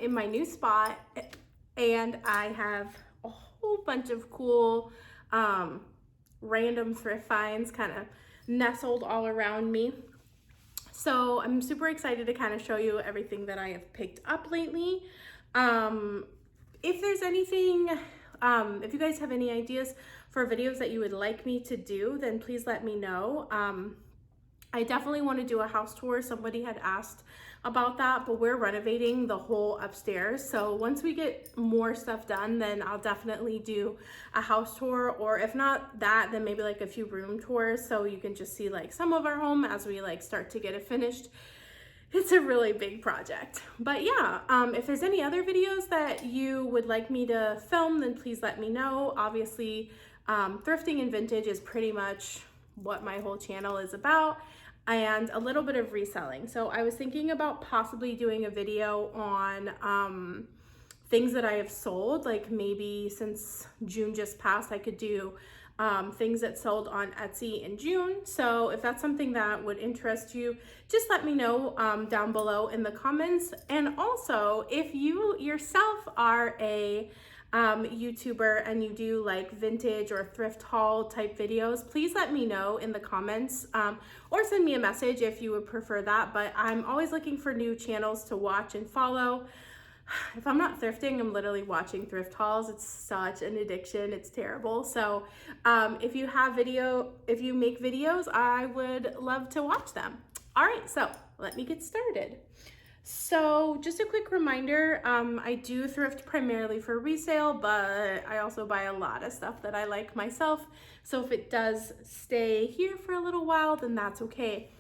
in my new spot, and I have a whole bunch of cool random thrift finds kind of nestled all around me. So I'm super excited to kind of show you everything that I have picked up lately. If there's anything, if you guys have any ideas for videos that you would like me to do, then please let me know. I definitely want to do a house tour. Somebody had asked about that, but we're renovating the whole upstairs. So once we get more stuff done, then I'll definitely do a house tour, or if not that, then maybe like a few room tours so you can just see like some of our home as we like start to get it finished. It's a really big project. But yeah, if there's any other videos that you would like me to film, then please let me know. Obviously, thrifting and vintage is pretty much what my whole channel is about, and a little bit of reselling. So I was thinking about possibly doing a video on things that I have sold, like maybe since June just passed, I could do things that sold on Etsy in June. So if that's something that would interest you, just let me know down below in the comments. And also, if you yourself are a YouTuber and you do like vintage or thrift haul type videos, please let me know in the comments, or send me a message if you would prefer that. But I'm always looking for new channels to watch and follow. If I'm not thrifting, I'm literally watching thrift hauls. It's such an addiction. It's terrible. So if you make videos, I would love to watch them. All right, so let me get started. So just a quick reminder, I do thrift primarily for resale, but I also buy a lot of stuff that I like myself. So if it does stay here for a little while, then that's okay.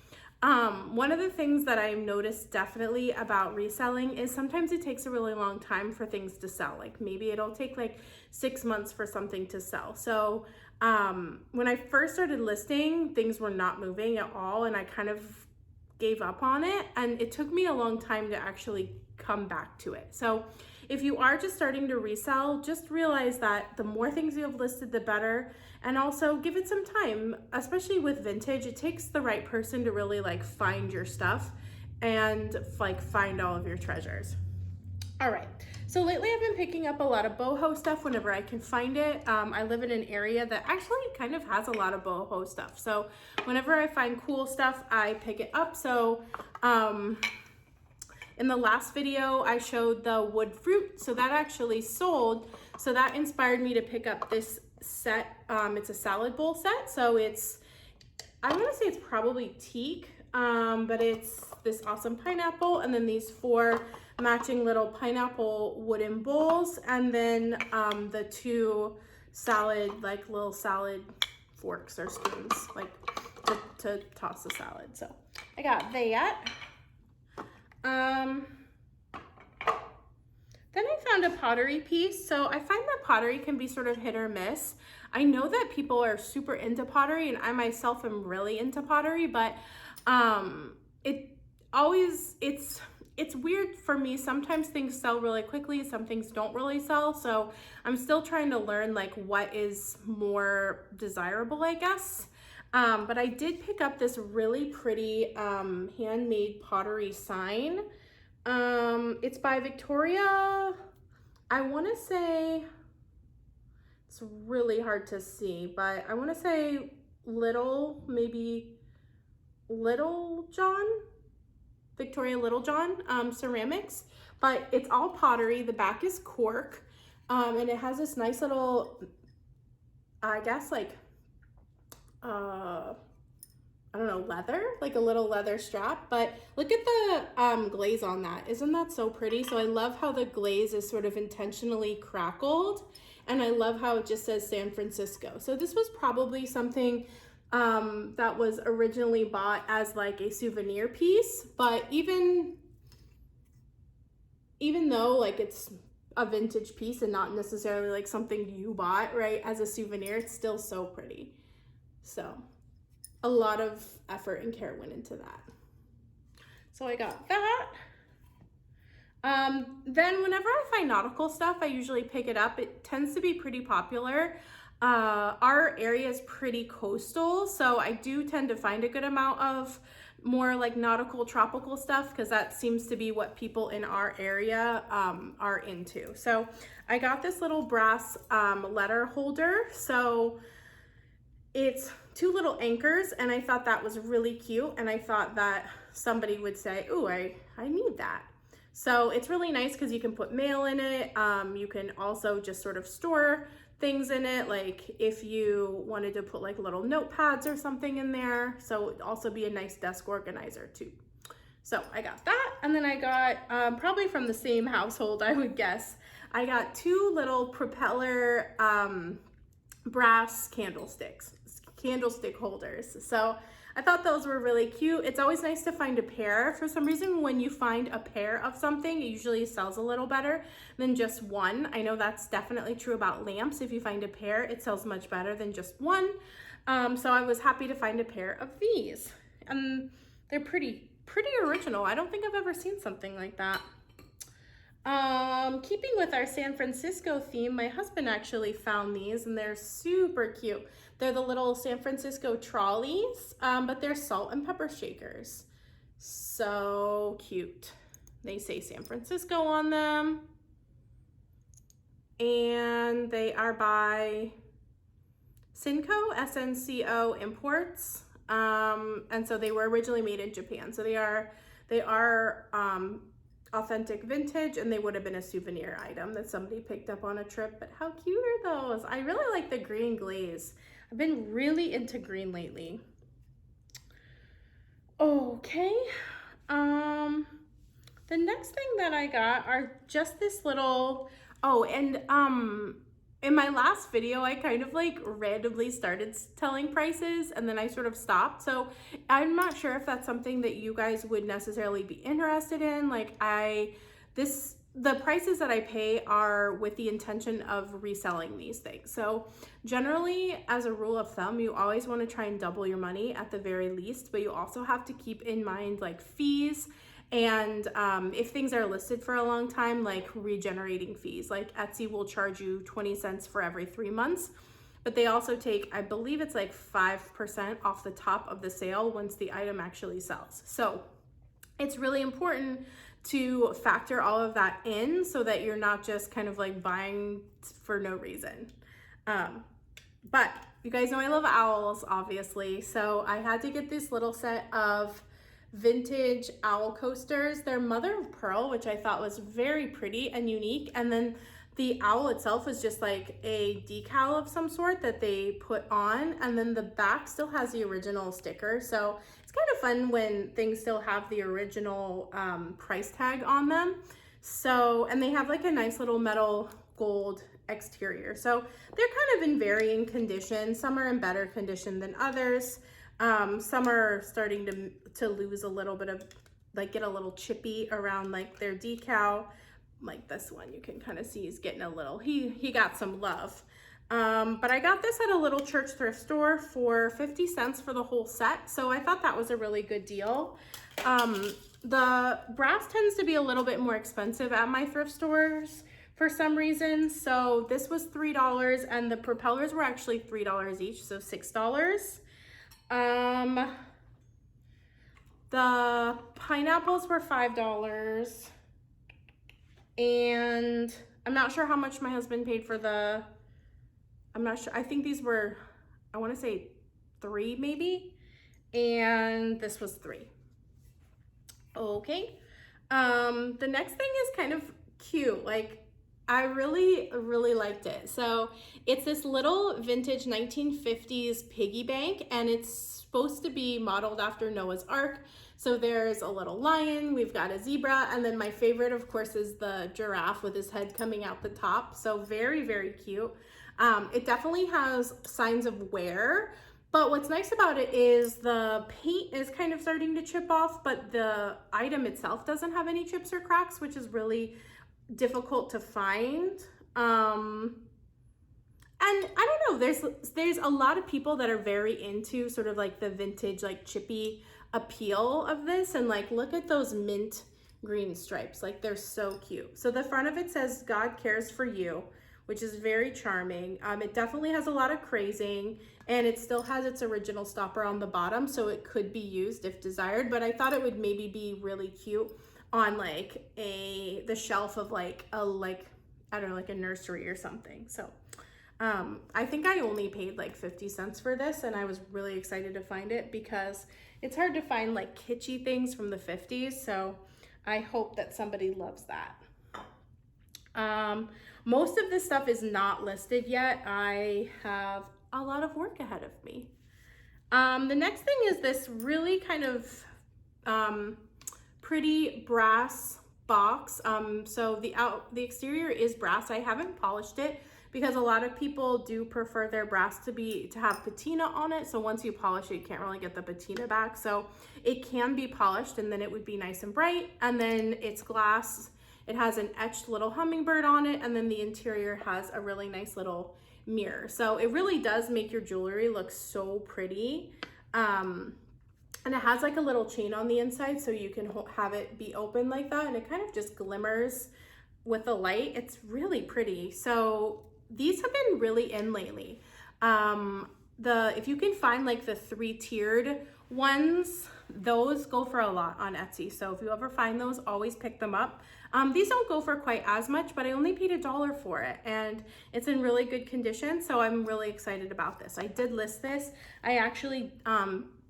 One of the things that I've noticed definitely about reselling is sometimes it takes a really long time for things to sell. Like maybe it'll take like 6 months for something to sell. So when I first started listing, things were not moving at all, and I kind of gave up on it, and it took me a long time to actually come back to it. So if you are just starting to resell, just realize that the more things you have listed, the better. And also give it some time, especially with vintage. It takes the right person to really like find your stuff and like find all of your treasures. All right, so lately I've been picking up a lot of boho stuff whenever I can find it. I live in an area that actually kind of has a lot of boho stuff. So whenever I find cool stuff, I pick it up. So in the last video, I showed the wood fruit. So that actually sold. So that inspired me to pick up this set. It's a salad bowl set. So I want to say it's probably teak, but it's this awesome pineapple, and then these 4 matching little pineapple wooden bowls, and then the 2 salad, like little salad forks or spoons, like to toss the salad. So I got that. Then I found a pottery piece. So I find that pottery can be sort of hit or miss. I know that people are super into pottery, and I myself am really into pottery, but it's weird for me. Sometimes things sell really quickly, some things don't really sell. So I'm still trying to learn like what is more desirable, I guess. But I did pick up this really pretty handmade Pottery Sign. It's by Victoria. I want to say, it's really hard to see, but I want to say maybe Little John, Victoria Littlejohn ceramics, but it's all pottery. The back is cork, and it has this nice little, I guess like, I don't know, leather, like a little leather strap. But look at the glaze on that. Isn't that so pretty? So I love how the glaze is sort of intentionally crackled, and I love how it just says San Francisco. So this was probably something that was originally bought as like a souvenir piece, but even though like it's a vintage piece and not necessarily like something you bought, right, as a souvenir, it's still so pretty. So a lot of effort and care went into that. So I got that. Then whenever I find nautical stuff, I usually pick it up. It tends to be pretty popular. Our area is pretty coastal, so I do tend to find a good amount of more like nautical tropical stuff, because that seems to be what people in our area are into. So I got this little brass letter holder. So it's two little anchors, and I thought that was really cute, and I thought that somebody would say, "Ooh, I need that." So it's really nice because you can put mail in it. You can also just sort of store things in it, like if you wanted to put like little notepads or something in there. So it'd also be a nice desk organizer too. So I got that, and then I got, probably from the same household, I would guess, I got two little propeller brass candlestick holders. So I thought those were really cute. It's always nice to find a pair. For some reason, when you find a pair of something, it usually sells a little better than just one. I know that's definitely true about lamps. If you find a pair, it sells much better than just one. So I was happy to find a pair of these. And they're pretty original. I don't think I've ever seen something like that. Keeping with our San Francisco theme, my husband actually found these, and they're super cute. They're the little San Francisco trolleys, but they're salt and pepper shakers. So cute. They say San Francisco on them. And they are by Sinco, SNCO Imports. And so they were originally made in Japan. So they are authentic vintage, and they would have been a souvenir item that somebody picked up on a trip. But how cute are those? I really like the green glaze. I've been really into green lately. Okay. The next thing that I got are just this little, in my last video, I kind of like randomly started telling prices, and then I sort of stopped. So I'm not sure if that's something that you guys would necessarily be interested in. Like the prices that I pay are with the intention of reselling these things. So generally, as a rule of thumb, you always want to try and double your money at the very least, but you also have to keep in mind like fees. And if things are listed for a long time, like regenerating fees, like Etsy will charge you 20 cents for every 3 months, but they also take, I believe it's like 5% off the top of the sale once the item actually sells. So it's really important to factor all of that in so that you're not just kind of like buying for no reason. But you guys know I love owls, obviously. So I had to get this little set of vintage owl coasters. They're mother of pearl, which I thought was very pretty and unique. And then the owl itself is just like a decal of some sort that they put on. And then the back still has the original sticker. So it's kind of fun when things still have the original price tag on them. So, and they have like a nice little metal gold exterior. So they're kind of in varying condition. Some are in better condition than others. Some are starting to lose a little bit of, like, get a little chippy around like their decal. Like this one, you can kind of see he's getting a little, he got some love. But I got this at a little church thrift store for 50 cents for the whole set. So I thought that was a really good deal. The brass tends to be a little bit more expensive at my thrift stores for some reason. So this was $3, and the propellers were actually $3 each, so $6. The pineapples were $5. And I'm not sure how much my husband paid for the, I'm not sure. I think these were, I want to say 3 maybe. And this was 3. Okay. The next thing is kind of cute. Like, I really liked it. So it's this little vintage 1950s piggy bank, and it's supposed to be modeled after Noah's Ark. So there's a little lion, we've got a zebra, and then my favorite, of course, is the giraffe with his head coming out the top. So very, very cute. It definitely has signs of wear, but what's nice about it is the paint is kind of starting to chip off, but the item itself doesn't have any chips or cracks, which is really difficult to find. And I don't know, there's a lot of people that are very into sort of like the vintage, like chippy appeal of this. And like, look at those mint green stripes. Like, they're so cute. So the front of it says, "God cares for you," which is very charming. It definitely has a lot of crazing, and it still has its original stopper on the bottom, so it could be used if desired, but I thought it would maybe be really cute on like the shelf of like a, I don't know, like a nursery or something. So I think I only paid like 50 cents for this, and I was really excited to find it because it's hard to find like kitschy things from the 50s. So I hope that somebody loves that. Most of this stuff is not listed yet. I have a lot of work ahead of me. The next thing is this really kind of pretty brass box. So the exterior is brass. I haven't polished it because a lot of people do prefer their brass to have patina on it. So once you polish it, you can't really get the patina back. So it can be polished, and then it would be nice and bright. And then it's glass. It has an etched little hummingbird on it, and then the interior has a really nice little mirror. So it really does make your jewelry look so pretty. And it has like a little chain on the inside, so you can have it be open like that, and it kind of just glimmers with the light. It's really pretty. So these have been really in lately. If you can find like the 3-tiered ones, those go for a lot on Etsy. So if you ever find those, always pick them up. These don't go for quite as much, but I only paid $1 for it, and it's in really good condition. So I'm really excited about this. I did list this. I actually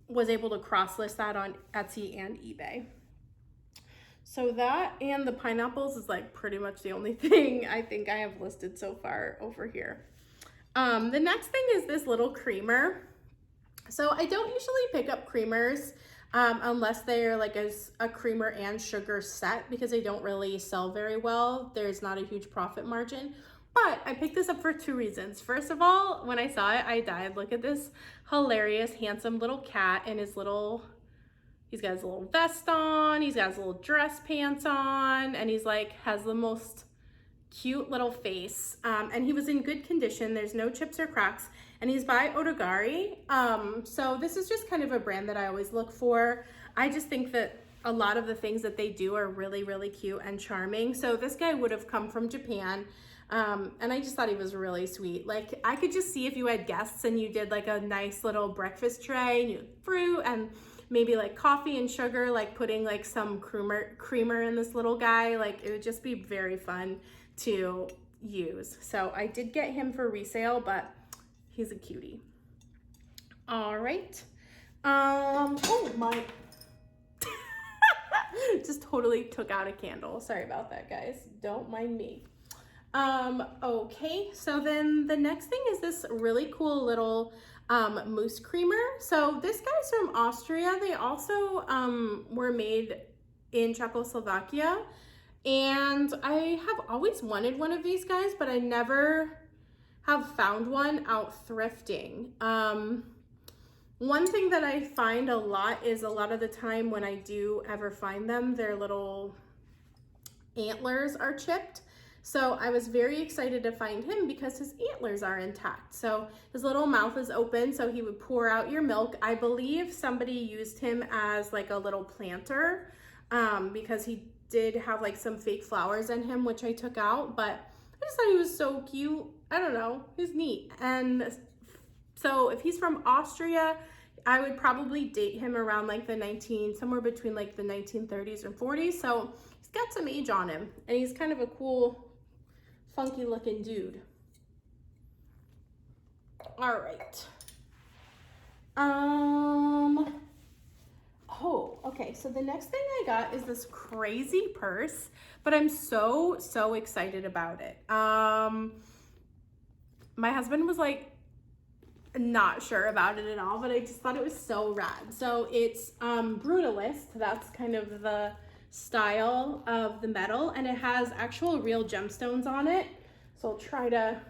was able to cross list that on Etsy and eBay. So that and the pineapples is like pretty much the only thing I think I have listed so far over here. The next thing is this little creamer. So I don't usually pick up creamers unless they're like a creamer and sugar set, because they don't really sell very well. There's not a huge profit margin. But I picked this up for 2 reasons. First of all, when I saw it, I died. Look at this hilarious, handsome little cat in his little, he's got his little vest on, he's got his little dress pants on, and he's like, has the most cute little face. And he was in good condition. There's no chips or cracks, and he's by Otagari. So this is just kind of a brand that I always look for. I just think that a lot of the things that they do are really, really cute and charming. So this guy would have come from Japan. And I just thought he was really sweet. Like, I could just see if you had guests and you did like a nice little breakfast tray and you had fruit and maybe like coffee and sugar, like putting like some creamer in this little guy. Like, it would just be very fun to use. So I did get him for resale, but he's a cutie. All right. Oh my, just totally took out a candle. Sorry about that, guys. Don't mind me. Okay, so then the next thing is this really cool little mousse creamer. So this guy's from Austria. They also were made in Czechoslovakia, and I have always wanted one of these guys, but I never have found one out thrifting. One thing that I find a lot is a lot of the time when I do ever find them, their little antlers are chipped. So I was very excited to find him because his antlers are intact. So his little mouth is open, so he would pour out your milk. I believe somebody used him as like a little planter because he did have like some fake flowers in him, which I took out, but I just thought he was so cute. I don't know, he's neat. And so if he's from Austria, I would probably date him around like somewhere between like the 1930s or 40s. So he's got some age on him, and he's kind of a cool, funky looking dude. All right. Oh, okay. So the next thing I got is this crazy purse, but I'm so excited about it. My husband was like not sure about it at all, but I just thought it was so rad. So it's brutalist. That's kind of the style of the metal, and it has actual real gemstones on it. So I'll try to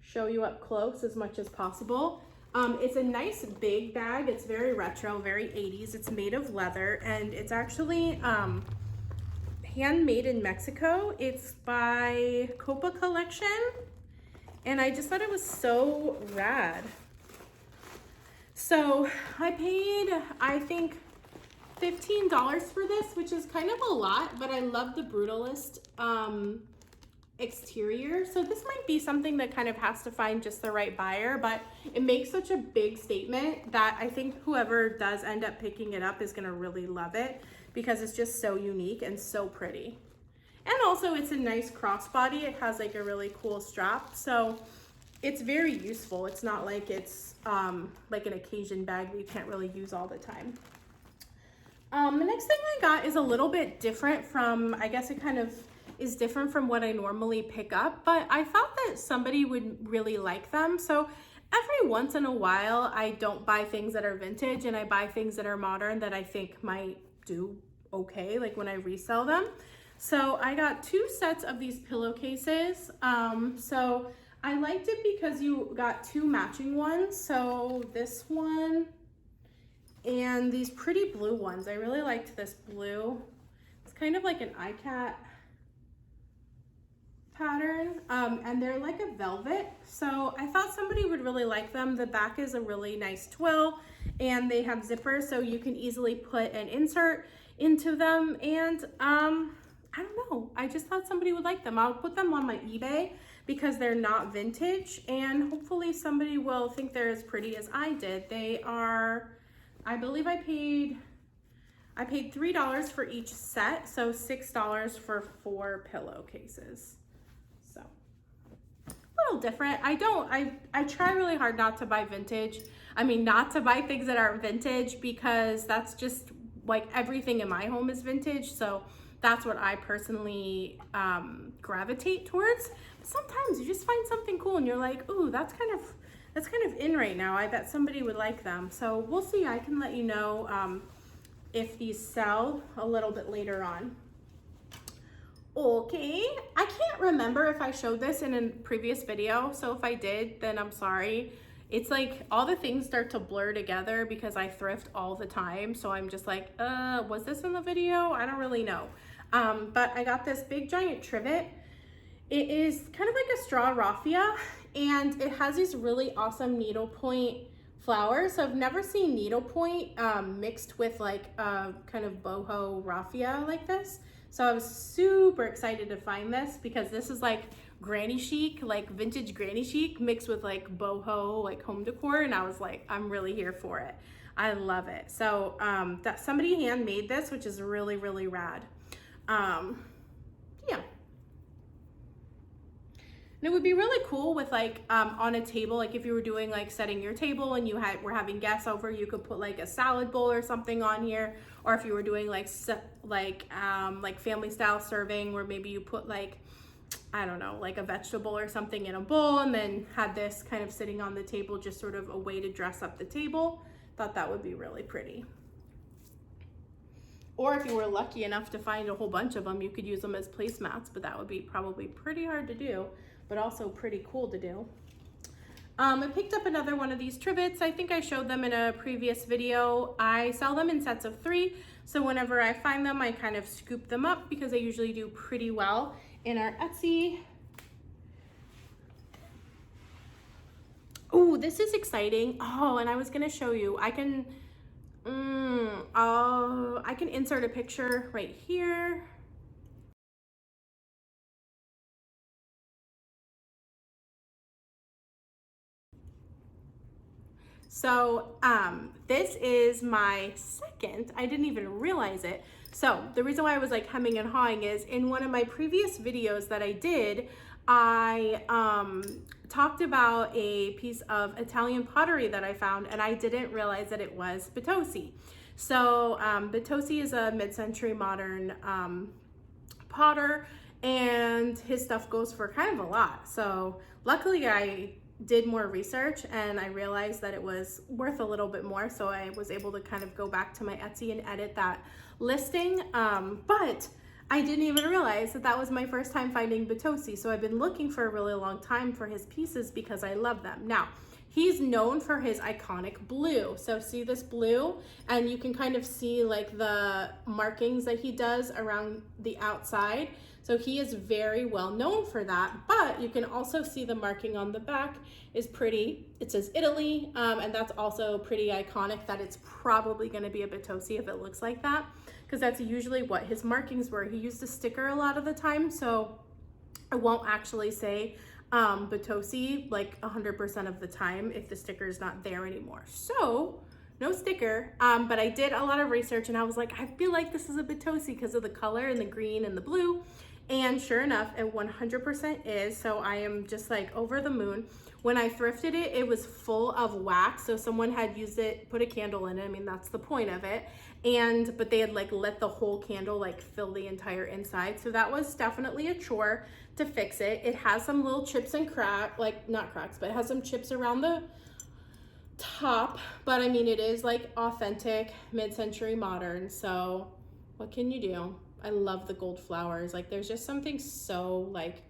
show you up close as much as possible. It's a nice big bag. It's very retro, very 80s. It's made of leather, and it's actually handmade in Mexico. It's by Copa Collection, and I just thought it was so rad. So I paid, I think, $15 for this, which is kind of a lot, but I love the brutalist exterior. So this might be something that kind of has to find just the right buyer, but it makes such a big statement that I think whoever does end up picking it up is gonna really love it because it's just so unique and so pretty. And also it's a nice crossbody. It has like a really cool strap. So it's very useful. It's not like it's like an occasion bag that you can't really use all the time. The next thing I got is a little bit different from, I guess it kind of is different from what I normally pick up, but I thought that somebody would really like them. So every once in a while, I don't buy things that are vintage and I buy things that are modern that I think might do okay, like when I resell them. So I got 2 sets of these pillowcases. So I liked it because you got 2 matching ones. So this one and these pretty blue ones. I really liked this blue. It's kind of like an iCat pattern, and they're like a velvet. So I thought somebody would really like them. The back is a really nice twill and they have zippers so you can easily put an insert into them. And I don't know, I just thought somebody would like them. I'll put them on my eBay because they're not vintage and hopefully somebody will think they're as pretty as I did. They are, I believe I paid $3 for each set, so $6 for 4 pillowcases. So a little different. I try really hard not to buy vintage. I mean, not to buy things that aren't vintage because that's just like everything in my home is vintage. So that's what I personally gravitate towards. But sometimes you just find something cool and you're like, ooh, that's kind of in right now. I bet somebody would like them. So we'll see. I can let you know if these sell a little bit later on. Okay, I can't remember if I showed this in a previous video. So if I did, then I'm sorry. It's like all the things start to blur together because I thrift all the time. So I'm just like, was this in the video? I don't really know. But I got this big giant trivet. It is kind of like a straw raffia and it has these really awesome needlepoint flowers. So I've never seen needlepoint mixed with like a kind of boho raffia like this. So I was super excited to find this because this is like granny chic, like vintage granny chic mixed with like boho, like home decor. And I was like, I'm really here for it. I love it. So that somebody handmade this, which is really, really rad. Yeah. And it would be really cool with like on a table, like if you were doing like setting your table and were having guests over, you could put like a salad bowl or something on here. Or if you were doing like family style serving where maybe you put like, I don't know, like a vegetable or something in a bowl and then had this kind of sitting on the table, just sort of a way to dress up the table. Thought that would be really pretty. Or if you were lucky enough to find a whole bunch of them, you could use them as placemats, but that would be probably pretty hard to do, but also pretty cool to do. I picked up another one of these trivets. I think I showed them in a previous video. I sell them in sets of 3. So whenever I find them, I kind of scoop them up because they usually do pretty well in our Etsy. Oh, this is exciting. Oh, and I was gonna show you. I can insert a picture right here. So this is my second. I didn't even realize it. So the reason why I was like hemming and hawing is in one of my previous videos that I did, I talked about a piece of Italian pottery that I found and I didn't realize that it was potosi. So Potosi is a mid-century modern potter and his stuff goes for kind of a lot. So luckily I did more research and I realized that it was worth a little bit more. So I was able to kind of go back to my Etsy and edit that listing. But I didn't even realize that that was my first time finding Potosi. So I've been looking for a really long time for his pieces because I love them. Now, he's known for his iconic blue. So see this blue? And you can kind of see like the markings that he does around the outside. So he is very well known for that, but you can also see the marking on the back is pretty. It says Italy, and that's also pretty iconic that it's probably gonna be a Potosi if it looks like that, because that's usually what his markings were. He used a sticker a lot of the time, so I won't actually say potosi like 100% of the time if the sticker is not there anymore. So no sticker, but I did a lot of research and I was like, I feel like this is a potosi because of the color and the green and the blue. And sure enough, it 100% is. So I am just like over the moon. When I thrifted it, it was full of wax. So someone had used it, put a candle in it. I mean, that's the point of it. But they had like let the whole candle like fill the entire inside. So that was definitely a chore to fix it. It has some little chips and cracks, like not cracks, but it has some chips around the top. But I mean, it is like authentic mid-century modern. So what can you do? I love the gold flowers. Like there's just something so like,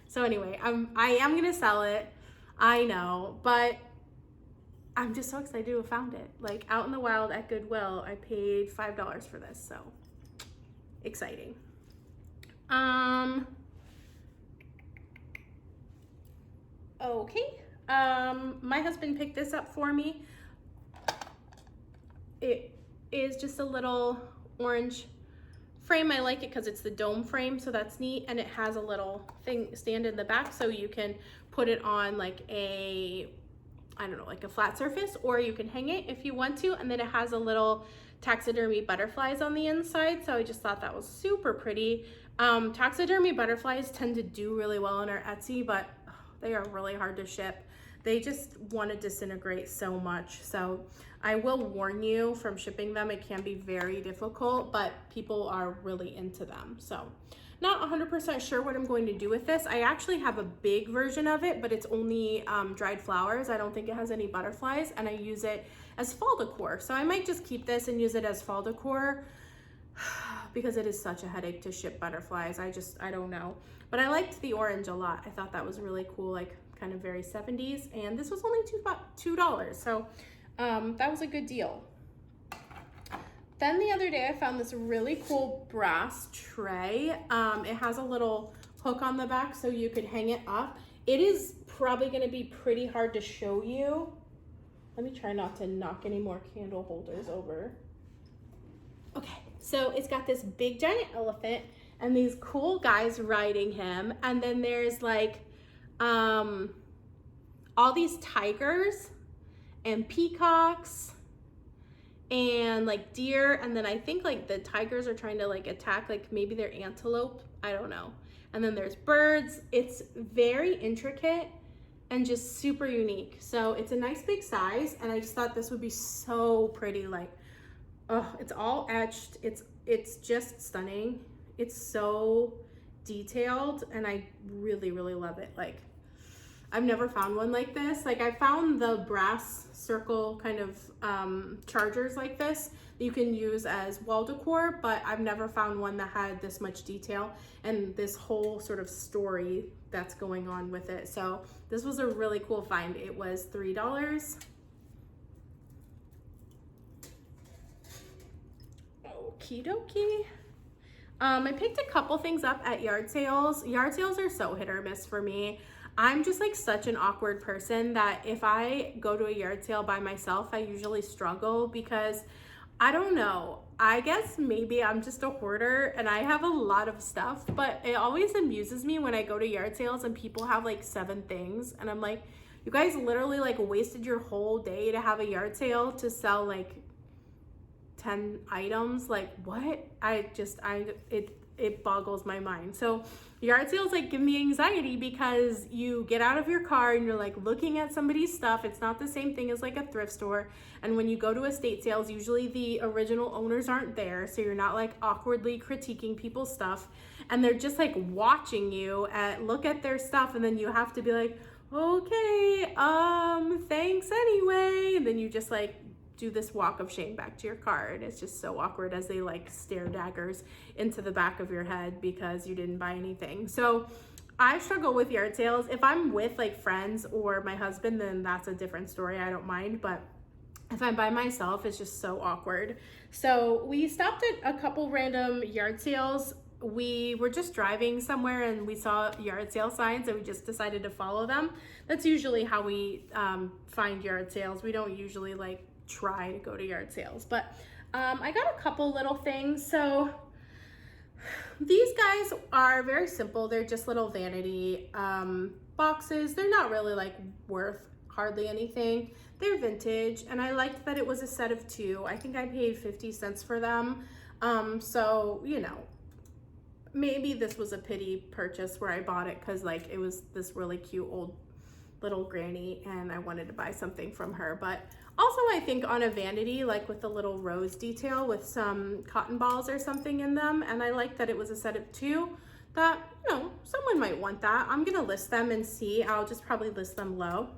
So anyway, I am gonna sell it. I know, but I'm just so excited to have found it. Like out in the wild at Goodwill, I paid $5 for this, so exciting. Okay. My husband picked this up for me. It is just a little orange frame. I like it because it's the dome frame, so that's neat, and it has a little thing stand in the back so you can put it on like a, I don't know, like a flat surface, or you can hang it if you want to, and then it has a little taxidermy butterflies on the inside, so I just thought that was super pretty. Taxidermy butterflies tend to do really well on our Etsy, but they are really hard to ship. They just want to disintegrate so much. So I will warn you, from shipping them, it can be very difficult, but people are really into them. So not 100% sure what I'm going to do with this. I actually have a big version of it, but it's only dried flowers. I don't think it has any butterflies, and I use it as fall decor. So I might just keep this and use it as fall decor because it is such a headache to ship butterflies. I don't know. But I liked the orange a lot. I thought that was really cool, like kind of very 70s, and this was only $2. So that was a good deal. Then the other day I found this really cool brass tray. It has a little hook on the back so you could hang it up. It is probably going to be pretty hard to show you. Let me try not to knock any more candle holders over. Okay, so it's got this big giant elephant and these cool guys riding him, and then there's like all these tigers and peacocks and like deer, and then I think like the tigers are trying to like attack, like maybe they're antelope, I don't know. And then there's birds. It's very intricate and just super unique. So it's a nice big size, and I just thought this would be so pretty. Like, oh, it's all etched. It's just stunning. It's so detailed, and I really, really love it. Like, I've never found one like this. Like, I found the brass circle kind of chargers like this that you can use as wall decor, but I've never found one that had this much detail and this whole sort of story that's going on with it. So this was a really cool find. It was $3. Okie dokie. I picked a couple things up at yard sales. Yard sales are so hit or miss for me. I'm just like such an awkward person that if I go to a yard sale by myself, I usually struggle because I don't know. I guess maybe I'm just a hoarder and I have a lot of stuff, but it always amuses me when I go to yard sales and people have like 7 things, and I'm like, you guys literally like wasted your whole day to have a yard sale to sell like 10 items. Like, what? It boggles my mind. So yard sales like give me anxiety because you get out of your car and you're like looking at somebody's stuff. It's not the same thing as like a thrift store. And when you go to estate sales, usually the original owners aren't there, so you're not like awkwardly critiquing people's stuff, and they're just like watching you look at their stuff, and then you have to be like, okay, thanks anyway, and then you just like do this walk of shame back to your car, and it's just so awkward as they like stare daggers into the back of your head because you didn't buy anything. So I struggle with yard sales. If I'm with like friends or my husband, then that's a different story. I don't mind, but if I'm by myself, it's just so awkward. So we stopped at a couple random yard sales. We were just driving somewhere and we saw yard sale signs and we just decided to follow them. That's usually how we find yard sales. We don't usually like try to go to yard sales, but I got a couple little things. So These guys are very simple. They're just little vanity boxes. They're not really like worth hardly anything. They're vintage, and I liked that it was a set of 2. I think I paid 50 cents for them. So, you know, maybe this was a pity purchase where I bought it because like it was this really cute old little granny and I wanted to buy something from her. But also I think on a vanity, like with a little rose detail with some cotton balls or something in them, and I like that it was a set of 2, that, you know, someone might want that. I'm gonna list them and see. I'll just probably list them low.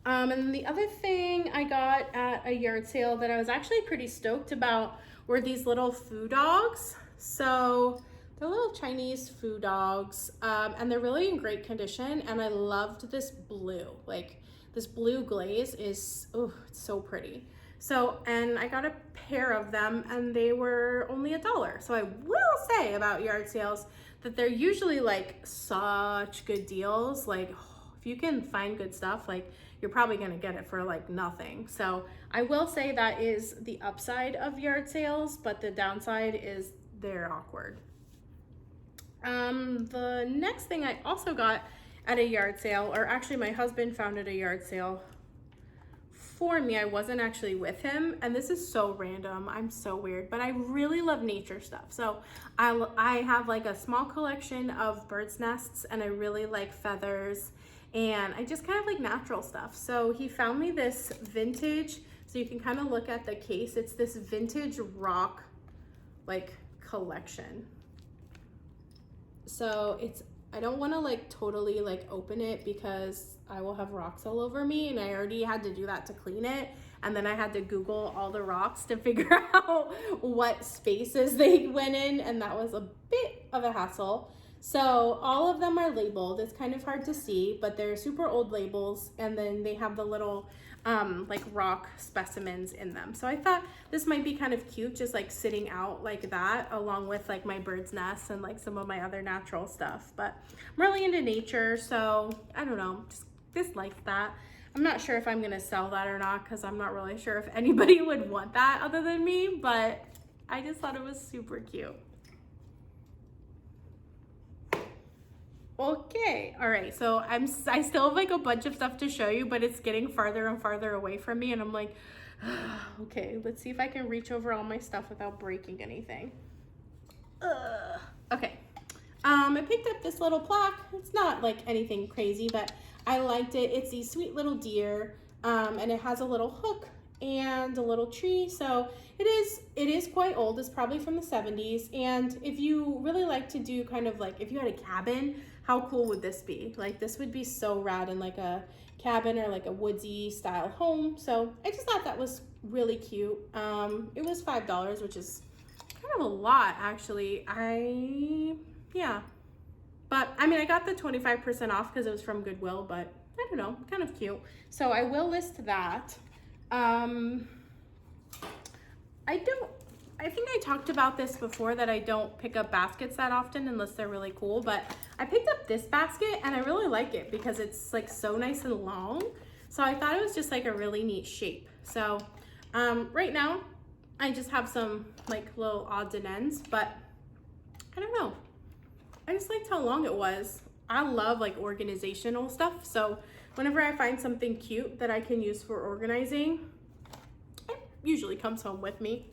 And then the other thing I got at a yard sale that I was actually pretty stoked about were these little foo dogs. So they're little Chinese foo dogs, and they're really in great condition, and I loved this blue. Like, this blue glaze is, oh, it's so pretty. So, and I got a pair of them, and they were only $1. So I will say about yard sales that they're usually like such good deals. Like, if you can find good stuff, like, you're probably gonna get it for like nothing. So I will say that is the upside of yard sales, but the downside is they're awkward. The next thing I also got at a yard sale, or actually my husband found at a yard sale for me. I wasn't actually with him, and this is so random. I'm so weird, but I really love nature stuff. So I have like a small collection of bird's nests, and I really like feathers, and I just kind of like natural stuff. So he found me this vintage, so you can kind of look at the case. It's this vintage rock like collection. So it's, I don't want to like totally like open it because I will have rocks all over me, and I already had to do that to clean it, and then I had to Google all the rocks to figure out what spaces they went in, and that was a bit of a hassle. So all of them are labeled. It's kind of hard to see, but they're super old labels, and then they have the little like rock specimens in them. So I thought this might be kind of cute, just like sitting out like that, along with like my bird's nests and like some of my other natural stuff. But I'm really into nature, so I don't know, just like that. I'm not sure if I'm gonna sell that or not, because I'm not really sure if anybody would want that other than me, but I just thought it was super cute. Okay, all right, so I still have like a bunch of stuff to show you, but it's getting farther and farther away from me, and I'm like, okay, let's see if I can reach over all my stuff without breaking anything. Okay, I picked up this little plaque. It's not like anything crazy, but I liked it. It's these sweet little deer, and it has a little hook and a little tree. So it is quite old. It's probably from the 70s. And if you really like to do kind of like, if you had a cabin, how cool would this be? Like, this would be so rad in like a cabin or like a woodsy style home. So I just thought that was really cute. It was $5, which is kind of a lot actually. Yeah. But I mean, I got the 25% off because it was from Goodwill, but I don't know, kind of cute. So I will list that. I think I talked about this before, that I don't pick up baskets that often unless they're really cool, but I picked up this basket and I really like it because it's like so nice and long. So I thought it was just like a really neat shape. So right now I just have some like little odds and ends, but I don't know. I just liked how long it was. I love like organizational stuff. So whenever I find something cute that I can use for organizing, it usually comes home with me.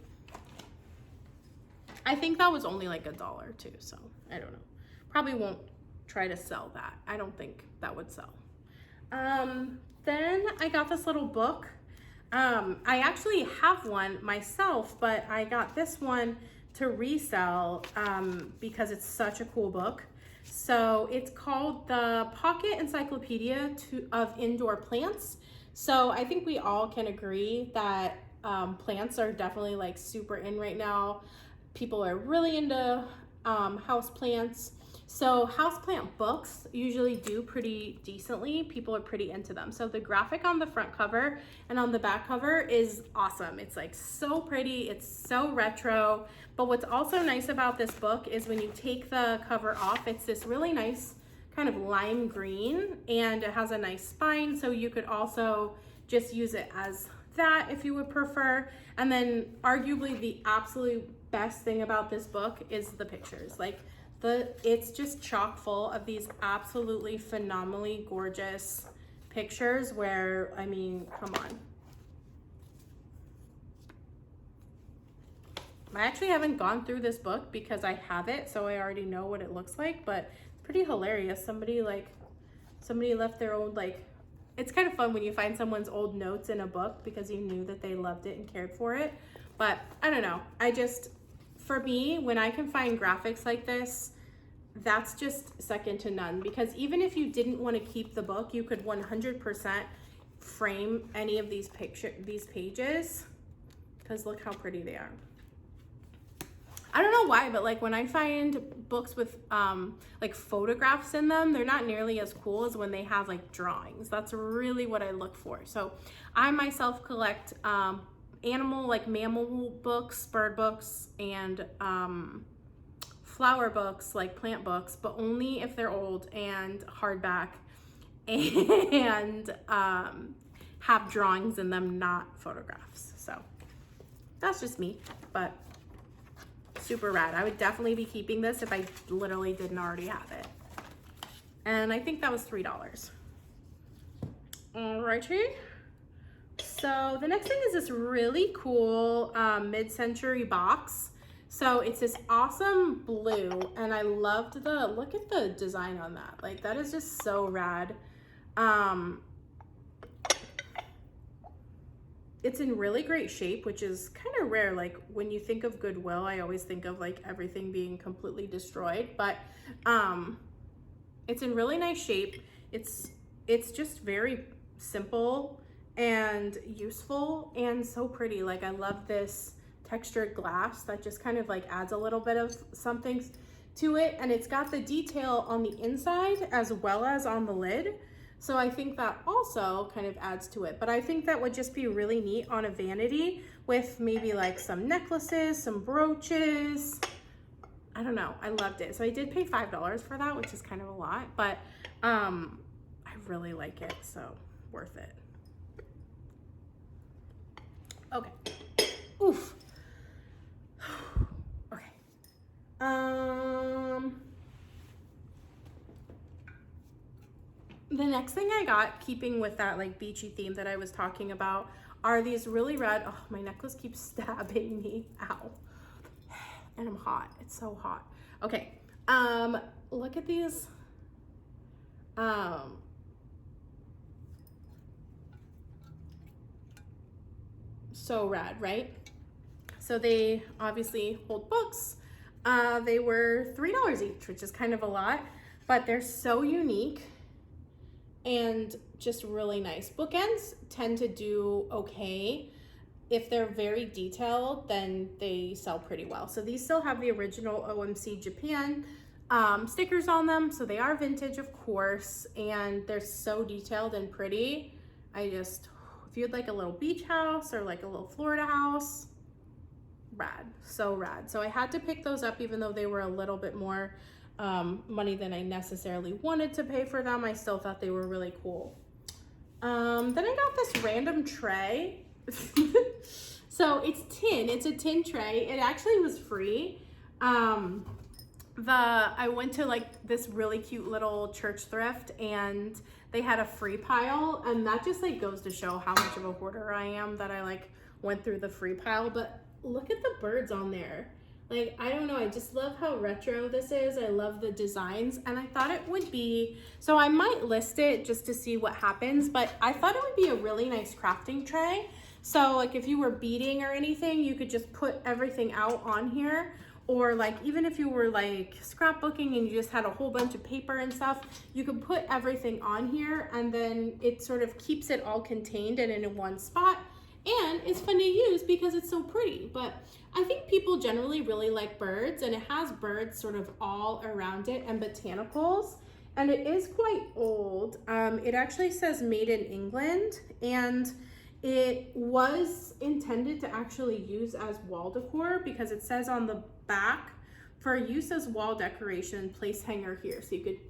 I think that was only like $1 too, so I don't know. Probably won't try to sell that. I don't think that would sell. Then I got this little book. I actually have one myself, but I got this one to resell because it's such a cool book. So it's called the Pocket Encyclopedia of Indoor Plants. So I think we all can agree that plants are definitely like super in right now. People are really into house plants. So houseplant books usually do pretty decently. People are pretty into them. So the graphic on the front cover and on the back cover is awesome. It's like so pretty, it's so retro. But what's also nice about this book is when you take the cover off, it's this really nice kind of lime green, and it has a nice spine. So you could also just use it as that if you would prefer. And then arguably the absolute best thing about this book is the pictures. Like it's just chock full of these absolutely phenomenally gorgeous pictures where, I mean, come on. I actually haven't gone through this book because I have it, so I already know what it looks like, but it's pretty hilarious. Somebody left their old, like, it's kind of fun when you find someone's old notes in a book because you knew that they loved it and cared for it. But I don't know, for me, when I can find graphics like this, that's just second to none, because even if you didn't want to keep the book, you could 100% frame any of these pages, because look how pretty they are. I don't know why, but like when I find books with like photographs in them, they're not nearly as cool as when they have like drawings. That's really what I look for. So I myself collect mammal books, bird books, and flower books, like plant books, but only if they're old and hardback and have drawings in them, not photographs. So that's just me, but super rad. I would definitely be keeping this if I literally didn't already have it. And I think that was $3. Alrighty. So the next thing is this really cool mid-century box. So it's this awesome blue, and I loved look at the design on that. Like, that is just so rad. It's in really great shape, which is kind of rare. Like, when you think of Goodwill, I always think of like everything being completely destroyed, but it's in really nice shape. It's just very simple and useful and so pretty. Like, I love this textured glass that just kind of like adds a little bit of something to it, and it's got the detail on the inside as well as on the lid. So I think that also kind of adds to it, but I think that would just be really neat on a vanity with maybe like some necklaces, some brooches. I don't know, I loved it. So I did pay $5 for that, which is kind of a lot, but I really like it, so worth it. Okay. Oof. Okay. The next thing I got, keeping with that like beachy theme that I was talking about, are these really rad, oh, my necklace keeps stabbing me, ow. And I'm hot, it's so hot. Okay, look at these, so rad, right? So they obviously hold books. They were $3 each, which is kind of a lot, but they're so unique and just really nice. Bookends tend to do okay. If they're very detailed, then they sell pretty well. So these still have the original OMC Japan stickers on them. So they are vintage, of course, and they're so detailed and pretty. If you'd like a little beach house or like a little Florida house, rad, so rad. So I had to pick those up, even though they were a little bit more money than I necessarily wanted to pay for them. I still thought they were really cool. Then I got this random tray. So it's tin, it's a tin tray. It actually was free. I went to like this really cute little church thrift, and they had a free pile, and that just like goes to show how much of a hoarder I am that I like went through the free pile. But look at the birds on there. Like, I don't know, I just love how retro this is. I love the designs, and I thought it would be, so I might list it just to see what happens, but I thought it would be a really nice crafting tray. So like if you were beading or anything, you could just put everything out on here. Or like, even if you were like scrapbooking and you just had a whole bunch of paper and stuff, you could put everything on here, and then it sort of keeps it all contained and in one spot. And it's fun to use because it's so pretty. But I think people generally really like birds, and it has birds sort of all around it and botanicals. And it is quite old. It actually says made in England, and it was intended to actually use as wall decor, because it says on the back, for use as wall decoration, place hanger here. So you could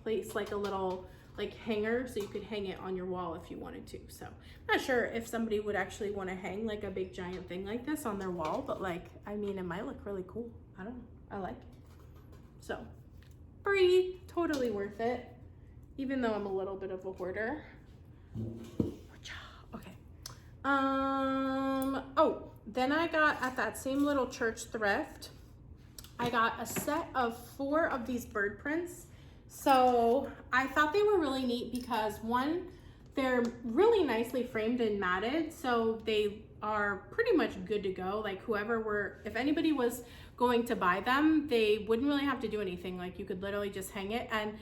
place like a little like hanger, so you could hang it on your wall if you wanted to. So I'm not sure if somebody would actually want to hang like a big giant thing like this on their wall, but like, I mean, it might look really cool. I don't know, I like it. So free, totally worth it, even though I'm a little bit of a hoarder. Okay. Oh, then I got at that same little church thrift, I got a set of 4 of these bird prints. So I thought they were really neat because one, they're really nicely framed and matted, so they are pretty much good to go. Like if anybody was going to buy them, they wouldn't really have to do anything. Like you could literally just hang it. And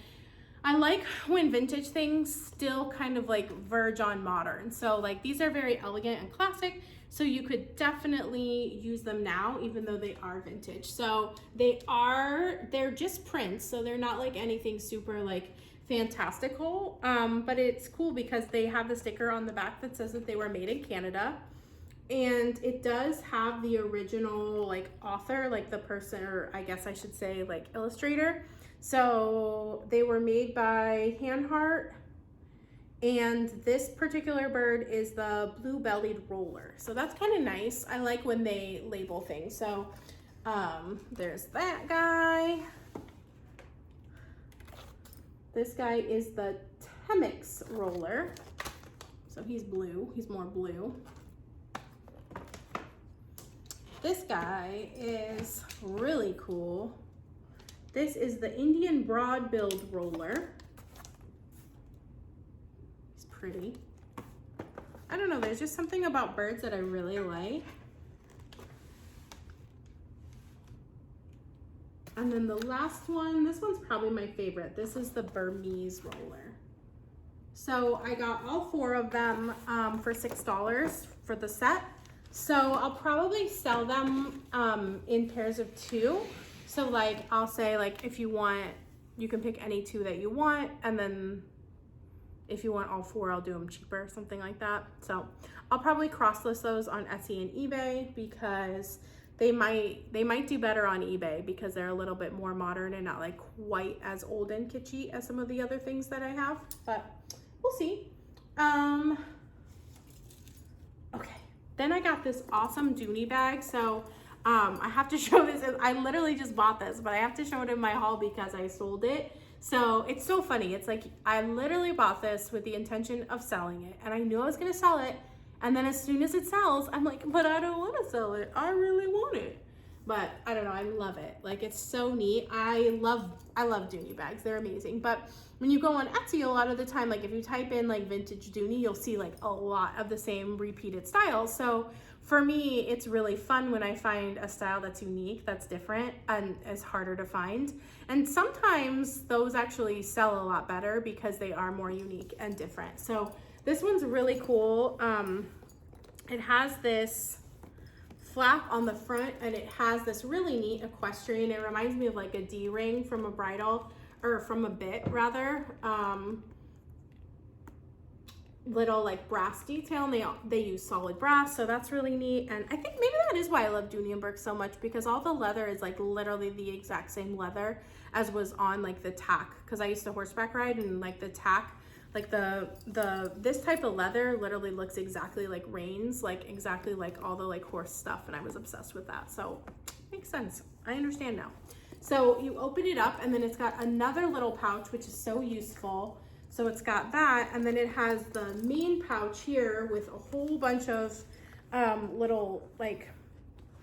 I like when vintage things still kind of like verge on modern. So like these are very elegant and classic, so you could definitely use them now, even though they are vintage. So they're just prints, so they're not like anything super like fantastical, but it's cool because they have the sticker on the back that says that they were made in Canada. And it does have the original like author, like the person, or I guess I should say like illustrator. So they were made by Hanhart, and this particular bird is the blue-bellied roller. So that's kind of nice. I like when they label things. So there's that guy. This guy is the Temix roller. So he's blue, he's more blue. This guy is really cool. This is the Indian broad-billed roller. He's pretty. I don't know, there's just something about birds that I really like. And then the last one, this one's probably my favorite. This is the Burmese roller. So I got all 4 of them for $6 for the set. So I'll probably sell them in pairs of 2. So like I'll say like if you want, you can pick any 2 that you want, and then if you want all 4, I'll do them cheaper, something like that. So I'll probably cross list those on Etsy and eBay because they might do better on eBay because they're a little bit more modern and not like quite as old and kitschy as some of the other things that I have, but we'll see. Okay, then I got this awesome Dooney bag. So I have to show this. I literally just bought this, but I have to show it in my haul because I sold it. So it's so funny. It's like I literally bought this with the intention of selling it, and I knew I was gonna sell it. And then as soon as it sells, I'm like, but I don't want to sell it. I really want it. But I don't know, I love it. Like it's so neat. I love Dooney bags. They're amazing. But when you go on Etsy, a lot of the time, like if you type in like vintage Dooney, you'll see like a lot of the same repeated styles. So for me, it's really fun when I find a style that's unique, that's different, and is harder to find. And sometimes those actually sell a lot better because they are more unique and different. So this one's really cool. It has this flap on the front, and it has this really neat equestrian. It reminds me of like a D-ring from a bridal, or from a bit rather. Little like brass detail, and they use solid brass, so that's really neat. And I think maybe that is why I love Dooney & Bourke so much, because all the leather is like literally the exact same leather as was on like the tack, because I used to horseback ride, and like the tack, like this type of leather literally looks exactly like reins, like exactly like all the like horse stuff, and I was obsessed with that. So makes sense, I understand now. So you open it up, and then it's got another little pouch, which is so useful. So it's got that, and then it has the main pouch here with a whole bunch of little like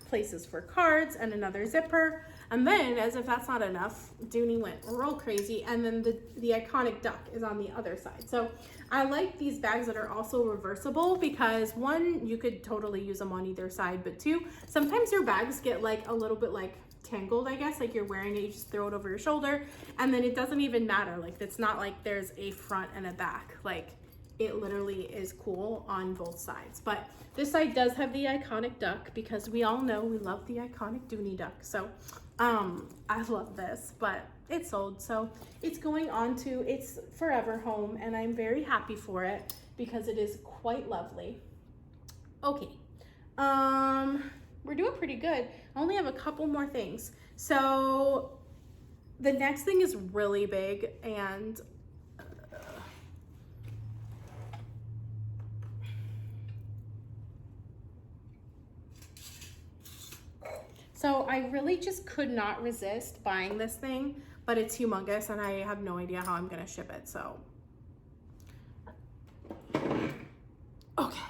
places for cards and another zipper. And then, as if that's not enough, Dooney went real crazy, and then the iconic duck is on the other side. So I like these bags that are also reversible because one, you could totally use them on either side, but two, sometimes your bags get like a little bit like tangled, I guess, like you're wearing it, you just throw it over your shoulder, and then it doesn't even matter. Like it's not like there's a front and a back. Like it literally is cool on both sides. But this side does have the iconic duck because we all know we love the iconic Dooney duck. So I love this, but it's sold, so it's going on to its forever home, and I'm very happy for it because it is quite lovely. Okay, we're doing pretty good. I only have a couple more things. So the next thing is really big, and really just could not resist buying this thing, but it's humongous and I have no idea how I'm gonna ship it, so. Okay.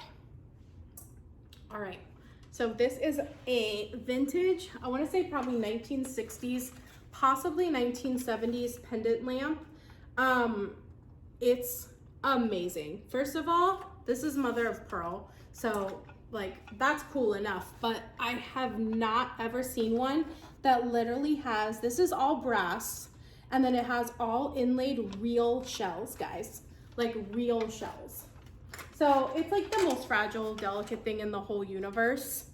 All right. So this is a vintage, I wanna say probably 1960s, possibly 1970s pendant lamp. It's amazing. First of all, this is mother of pearl. So like that's cool enough, but I have not ever seen one that literally has, this is all brass, and then it has all inlaid real shells, guys, like real shells. So it's like the most fragile, delicate thing in the whole universe,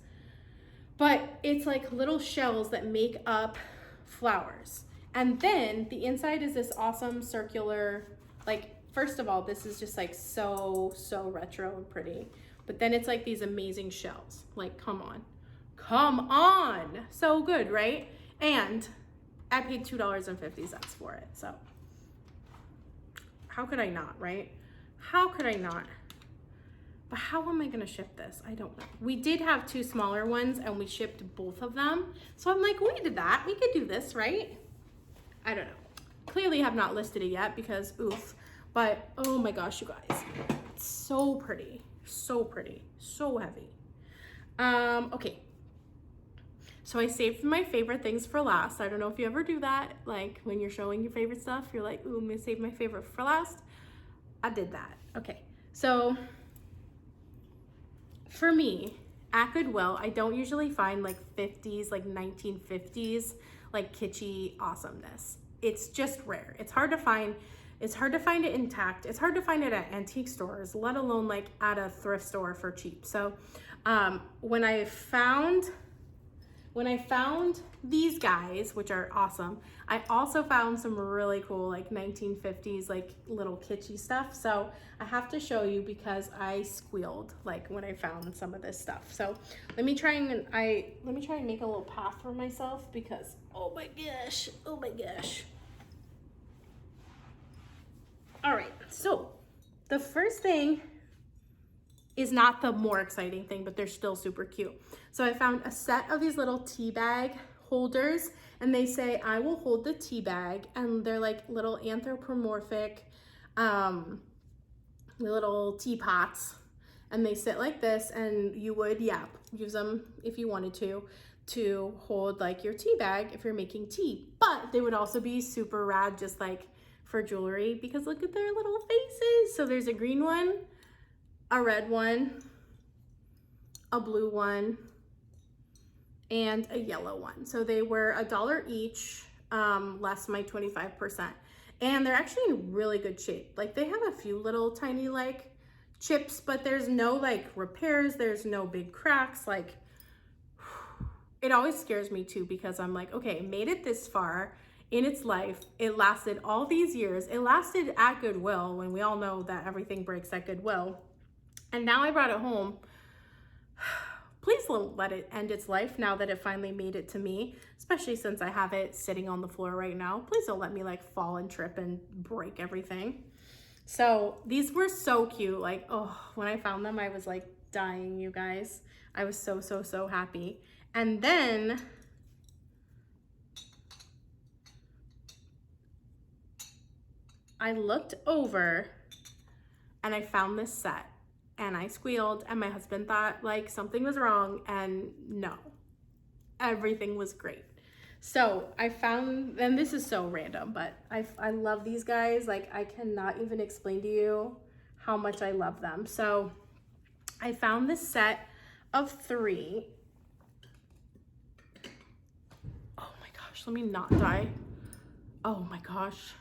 but it's like little shells that make up flowers. And then the inside is this awesome circular, like, first of all, this is just like so retro and pretty. But then it's like these amazing shells. Like, come on. Come on. So good, right? And I paid $2.50 for it. So how could I not, right? How could I not? But how am I gonna ship this? I don't know. We did have 2 smaller ones and we shipped both of them. So I'm like, we did that. We could do this, right? I don't know. Clearly have not listed it yet because oof. But oh my gosh, you guys, it's so pretty, so pretty, so heavy. Okay. So I saved my favorite things for last. I don't know if you ever do that. Like when you're showing your favorite stuff, you're like, ooh, I'm gonna save my favorite for last. I did that. Okay. So for me, at Goodwill, I don't usually find like 50s, like 1950s, like kitschy awesomeness. It's just rare. It's hard to find. It's hard to find it intact. It's hard to find it at antique stores, let alone like at a thrift store for cheap. So when I found these guys, which are awesome, I also found some really cool like 1950s like little kitschy stuff. So I have to show you because I squealed like when I found some of this stuff. So let me try and make a little path for myself because oh my gosh. All right, so the first thing is not the more exciting thing, but they're still super cute. So I found a set of these little tea bag holders and they say, I will hold the tea bag, and they're like little anthropomorphic little teapots, and they sit like this, and you would, yeah, use them if you wanted to hold like your tea bag if you're making tea, but they would also be super rad just like for jewelry because look at their little faces. So there's a green one, a red one, a blue one, and a yellow one. So they were $1 each, less my 25%. And they're actually in really good shape. Like they have a few little tiny like chips, but there's no like repairs. There's no big cracks. Like it always scares me too because I'm like, okay, made it this far in its life. It lasted all these years. It lasted at Goodwill when we all know that everything breaks at Goodwill. And now I brought it home. Please don't let it end its life now that it finally made it to me, especially since I have it sitting on the floor right now. Please don't let me like fall and trip and break everything. So these were so cute. Like, oh, when I found them, I was like dying, you guys. I was so happy. And then I looked over and I found this set and I squealed, and my husband thought like something was wrong, and no, everything was great. So I found, and this is so random, but I love these guys. Like I cannot even explain to you how much I love them. So I found this set of 3. Oh my gosh, let me not die. Oh my gosh.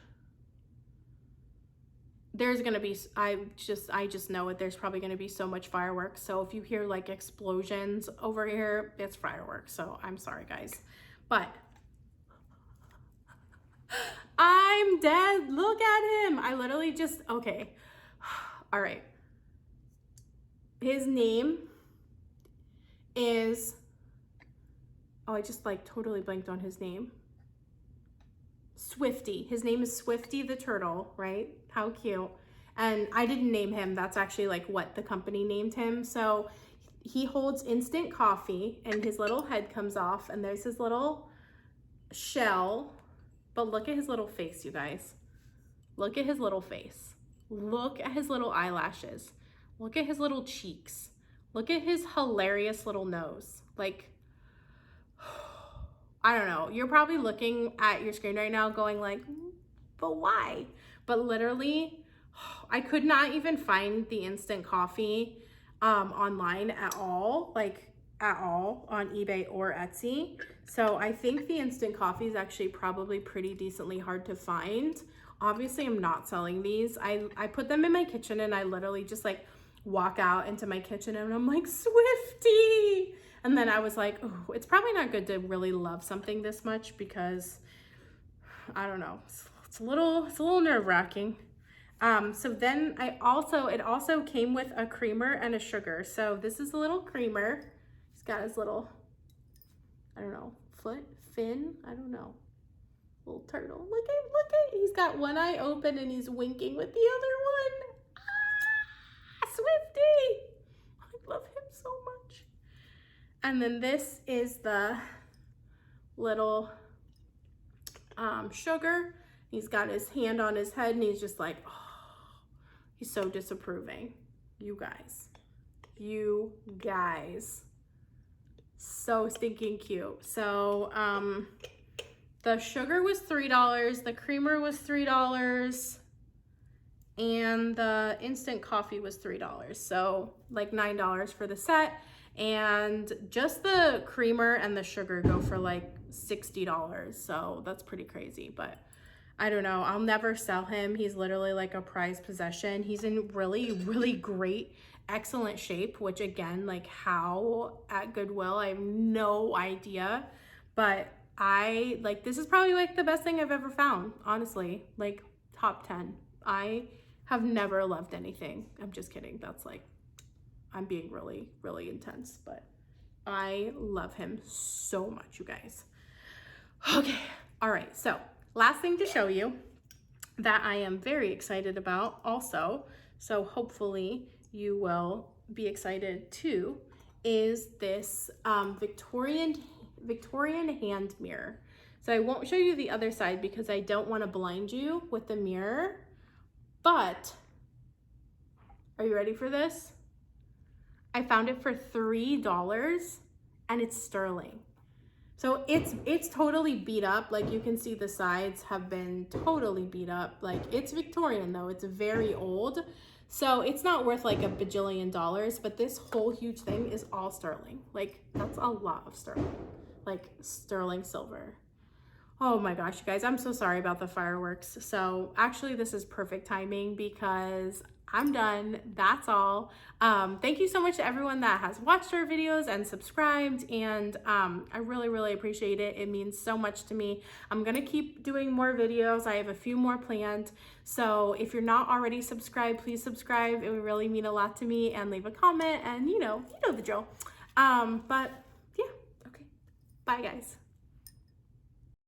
There's gonna be, I just know it, there's probably gonna be so much fireworks. So if you hear like explosions over here, it's fireworks. So I'm sorry guys, but I'm dead. Look at him. I literally just, okay. All right. His name is, oh, I just like totally blanked on his name. Swifty. His name is Swifty the turtle, right? How cute. And I didn't name him. That's actually like what the company named him. So he holds instant coffee and his little head comes off and there's his little shell. But look at his little face, you guys. Look at his little face. Look at his little eyelashes. Look at his little cheeks. Look at his hilarious little nose. Like, I don't know. You're probably looking at your screen right now going like, but why? But literally, I could not even find the instant coffee online at all, like at all on eBay or Etsy. So I think the instant coffee is actually probably pretty decently hard to find. Obviously, I'm not selling these. I put them in my kitchen and I literally just like walk out into my kitchen and I'm like, Swifty! And then I was like, oh, it's probably not good to really love something this much because, I don't know, it's a little nerve-wracking. So then it also came with a creamer and a sugar. So this is a little creamer. He's got his little, I don't know, fin, I don't know, little turtle. Look at, he's got one eye open and he's winking with the other one. Ah, Swifty! I love him so much. And then this is the little sugar. He's got his hand on his head and he's just like, oh, he's so disapproving. You guys, so stinking cute. So the sugar was $3, the creamer was $3, and the instant coffee was $3. So like $9 for the set. And just the creamer and the sugar go for like $60. So that's pretty crazy, but I don't know. I'll never sell him. He's literally like a prized possession. He's in really, really great, excellent shape, which again, like how at Goodwill, I have no idea, but this is probably like the best thing I've ever found, honestly, like top 10. I have never loved anything. I'm just kidding. That's like, I'm being really, really intense, but I love him so much, you guys. Okay. All right. So last thing to show you that I am very excited about also, so hopefully you will be excited too, is this Victorian hand mirror. So I won't show you the other side because I don't want to blind you with the mirror, but are you ready for this? I found it for $3 and it's sterling. So it's totally beat up. Like you can see the sides have been totally beat up. Like it's Victorian though, it's very old. So it's not worth like a bajillion dollars, but this whole huge thing is all sterling. Like that's a lot of sterling, like sterling silver. Oh my gosh, you guys, I'm so sorry about the fireworks. So actually this is perfect timing because I'm done. That's all. Thank you so much to everyone that has watched our videos and subscribed, and I really, really appreciate it. It means so much to me. I'm gonna keep doing more videos. I have a few more planned. So if you're not already subscribed, please subscribe. It would really mean a lot to me, and leave a comment, and you know the drill. But yeah, okay. Bye guys.